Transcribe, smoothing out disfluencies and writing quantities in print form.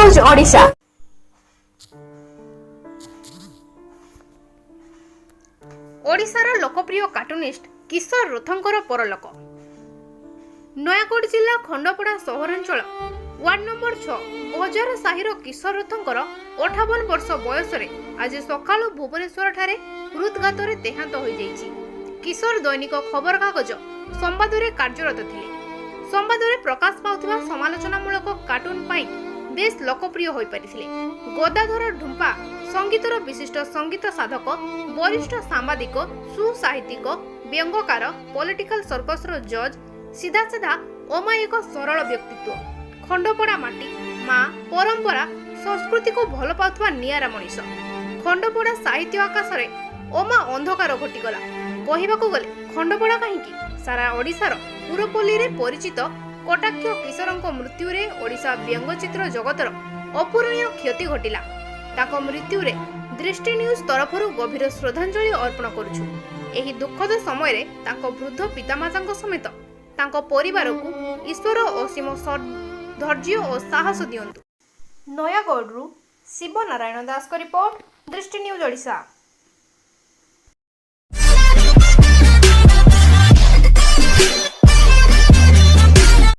News Odisha. ओडिशार लोकप्रिय cartoonist किशोर रथंकर परलोक। नयागढ़ जिला खंडपड़ा सहरांचल वार्ड नंबर 6 बजार साहिर किशोर रथंकर 58 वर्ष बयस आज सकाळु भुवनेश्वर ठारे हृदघात देहांत हो जाइछि। किशोर दैनिक खबर कागज संवाद में कार्यरत थिले। संवाद में प्रकाश पाउथिबा समालोचनामूलक कार्टून पाई बेस लोकप्रिय हो पारिथिले। गदाधर ढुंपा संगीतर विशिष्ट संगीत साधक, वरिष्ठ सांबादिक, सुसाहित्यिक, व्यंगकार, पॉलिटिकल सर्कसर जज, सीधा सीधा ओमा एक सरल व्यक्तित्व। खंडपड़ा माटी माँ परंपरा संस्कृति को भल पाउथबा नियारा मनीष। खंडपड़ा साहित्य आकाश रे ओमा अंधकार घटीगला। कहिबाकू गले खंडपड़ा काहींकी सारा ओडिशार पुरपल्ली रे परिचित कटाक्ष किशोरंक मृत्यु रे ओडिशा व्यंगचित्र जगतर अपूरणीय क्षति घटिला। ताको मृत्यु रे दृष्टि न्यूज तरफरु गभीर श्रद्धांजलि अर्पण करूछु। एही दुखद समय रे ताको वृद्ध पितामातांक समेत ताको परिवार को ईश्वर असीम धैर्य और साहस दियंतु। नयागढ़ शिव नारायण दास का रिपोर्ट, दृष्टि न्यूज ओडिशा।